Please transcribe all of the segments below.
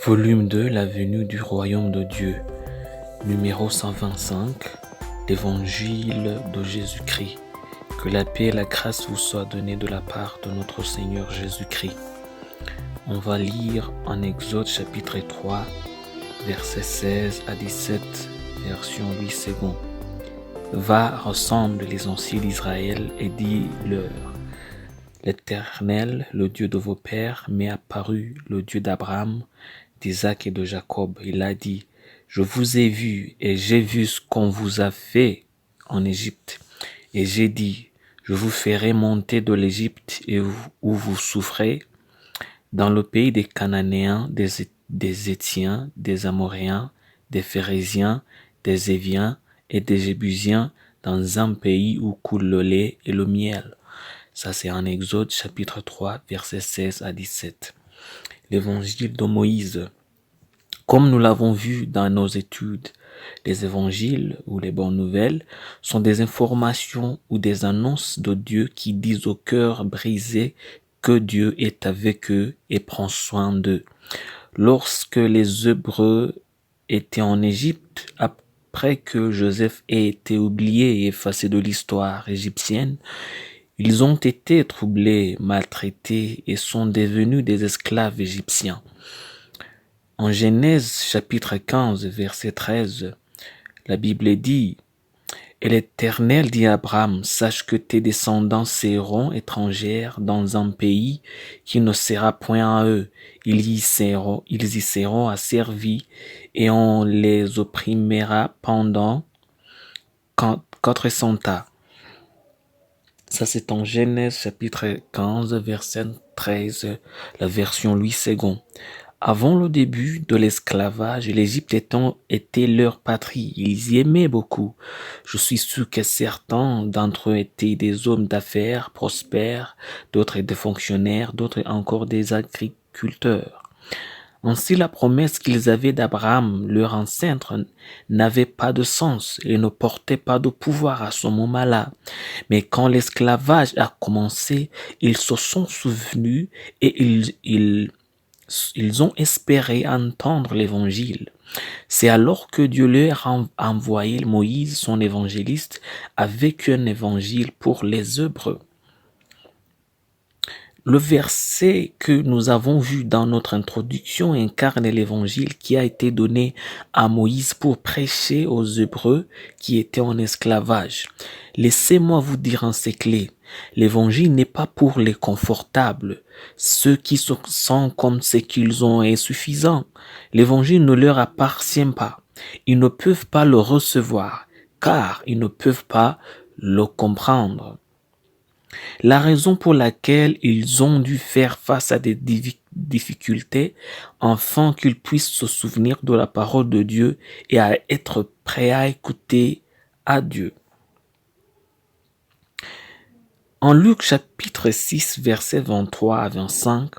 Volume 2, la venue du royaume de Dieu. Numéro 125, l'Évangile de Jésus-Christ. Que la paix et la grâce vous soient données de la part de notre Seigneur Jésus-Christ. On va lire en Exode chapitre 3, versets 16 à 17, version 8 secondes. Va, rassemble les anciens d'Israël et dis-leur: L'Éternel, le Dieu de vos pères, m'est apparu, le Dieu d'Abraham, d'Isaac et de Jacob. Il a dit: Je vous ai vu et j'ai vu ce qu'on vous a fait en Égypte. Et j'ai dit: Je vous ferai monter de l'Égypte et où vous souffrez, dans le pays des Cananéens, des Étiens, des Amoréens, des Phérésiens, des Éviens et des Jébusiens, dans un pays où coule le lait et le miel. Ça, c'est en Exode chapitre 3, versets 16 à 17. L'évangile de Moïse. Comme nous l'avons vu dans nos études, les évangiles ou les bonnes nouvelles sont des informations ou des annonces de Dieu qui disent au cœur brisé que Dieu est avec eux et prend soin d'eux. Lorsque les Hébreux étaient en Égypte, après que Joseph ait été oublié et effacé de l'histoire égyptienne, ils ont été troublés, maltraités et sont devenus des esclaves égyptiens. En Genèse chapitre 15, verset 13, la Bible dit: Et l'Éternel dit à Abraham: Sache que tes descendants seront étrangères dans un pays qui ne sera point à eux. Ils y seront asservis et on les opprimera pendant 400 ans. Ça, c'est en Genèse chapitre 15, verset 13, la version Louis II. Avant le début de l'esclavage, l'Égypte était leur patrie. Ils y aimaient beaucoup. Je suis sûr que certains d'entre eux étaient des hommes d'affaires prospères, d'autres des fonctionnaires, d'autres encore des agriculteurs. Ainsi, la promesse qu'ils avaient d'Abraham, leur ancêtre, n'avait pas de sens et ne portait pas de pouvoir à ce moment-là. Mais quand l'esclavage a commencé, ils se sont souvenus et ils ont espéré entendre l'évangile. C'est alors que Dieu leur a envoyé Moïse, son évangéliste, avec un évangile pour les Hébreux. Le verset que nous avons vu dans notre introduction incarne l'évangile qui a été donné à Moïse pour prêcher aux Hébreux qui étaient en esclavage. Laissez-moi vous dire en ces clés: l'évangile n'est pas pour les confortables, ceux qui se sentent comme ce qu'ils ont est suffisant. L'évangile ne leur appartient pas. Ils ne peuvent pas le recevoir, car ils ne peuvent pas le comprendre. La raison pour laquelle ils ont dû faire face à des difficultés afin qu'ils puissent se souvenir de la parole de Dieu et à être prêts à écouter à Dieu. En Luc chapitre 6, versets 23 à 25,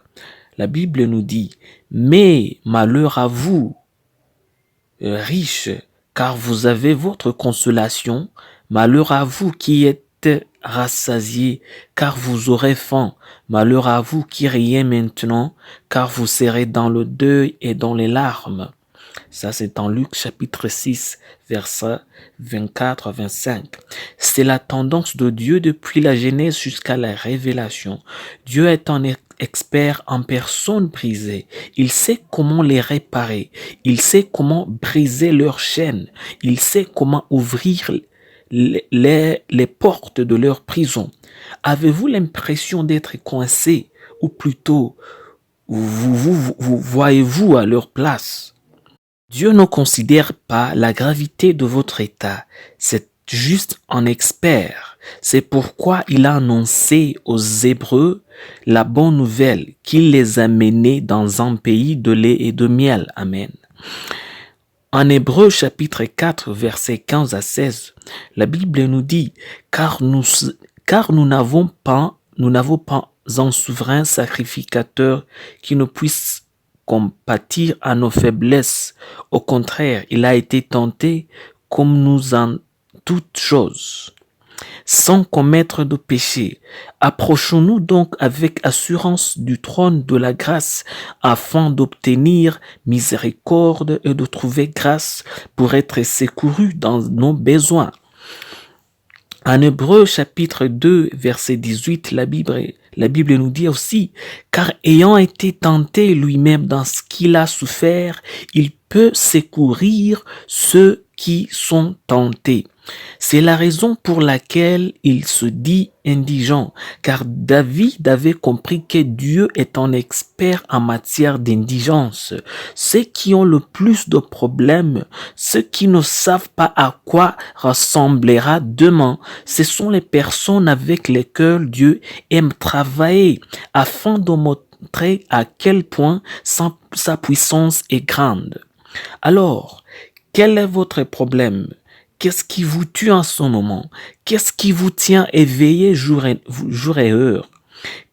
la Bible nous dit: Mais malheur à vous, riches, car vous avez votre consolation. Malheur à vous qui êtes rassasiés, car vous aurez faim. Malheur à vous qui riez maintenant, car vous serez dans le deuil et dans les larmes. Ça, c'est en Luc chapitre 6, versets 24 à 25. C'est la tendance de Dieu depuis la Genèse jusqu'à la Révélation. Dieu est un expert en personnes brisées. Il sait comment les réparer. Il sait comment briser leurs chaînes. Il sait comment ouvrir les portes de leur prison. Avez-vous l'impression d'être coincé, ou plutôt vous voyez-vous à leur place? Dieu ne considère pas la gravité de votre état, c'est juste un expert. C'est pourquoi il a annoncé aux Hébreux la bonne nouvelle, qu'il les a menés dans un pays de lait et de miel. Amen. En Hébreux chapitre 4, versets 15 à 16, la Bible nous dit: car nous n'avons pas un souverain sacrificateur qui ne puisse compatir à nos faiblesses. Au contraire, il a été tenté comme nous en toutes choses, sans commettre de péché. Approchons-nous donc avec assurance du trône de la grâce afin d'obtenir miséricorde et de trouver grâce pour être secourus dans nos besoins. En Hébreux chapitre 2 verset 18, la Bible nous dit aussi, car ayant été tenté lui-même dans ce qu'il a souffert, il peut secourir ceux qui sont tentés. C'est la raison pour laquelle il se dit indigent, car David avait compris que Dieu est un expert en matière d'indigence. Ceux qui ont le plus de problèmes, ceux qui ne savent pas à quoi ressemblera demain, ce sont les personnes avec lesquelles Dieu aime travailler afin de montrer à quel point sa puissance est grande. Alors, quel est votre problème? Qu'est-ce qui vous tue en ce moment? Qu'est-ce qui vous tient éveillé jour et heure?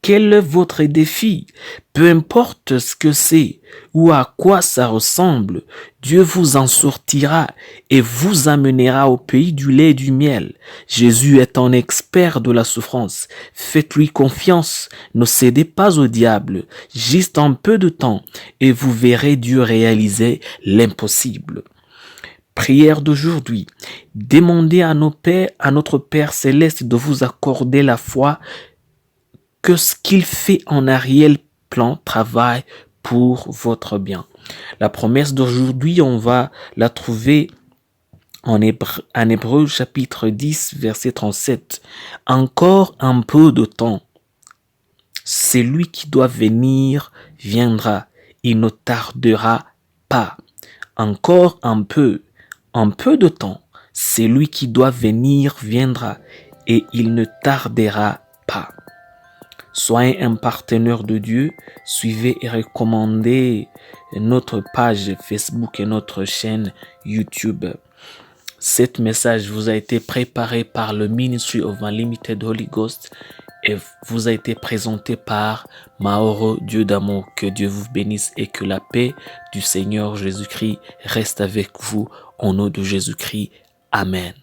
Quel est votre défi? Peu importe ce que c'est ou à quoi ça ressemble, Dieu vous en sortira et vous amènera au pays du lait et du miel. Jésus est un expert de la souffrance. Faites-lui confiance. Ne cédez pas au diable. Juste un peu de temps et vous verrez Dieu réaliser l'impossible. Prière d'aujourd'hui. Demandez à notre Père Céleste de vous accorder la foi que ce qu'il fait en arrière-plan travaille pour votre bien. La promesse d'aujourd'hui, on va la trouver en Hébreux chapitre 10, verset 37. Encore un peu de temps. Celui qui doit venir viendra. Il ne tardera pas. Encore un peu de temps, celui qui doit venir viendra et il ne tardera pas. Soyez un partenaire de Dieu, suivez et recommandez notre page Facebook et notre chaîne YouTube. Cet message vous a été préparé par le Ministry of Unlimited Holy Ghost et vous a été présenté par Mauro Dieu d'amour. Que Dieu vous bénisse et que la paix du Seigneur Jésus-Christ reste avec vous au nom de Jésus-Christ. Amen.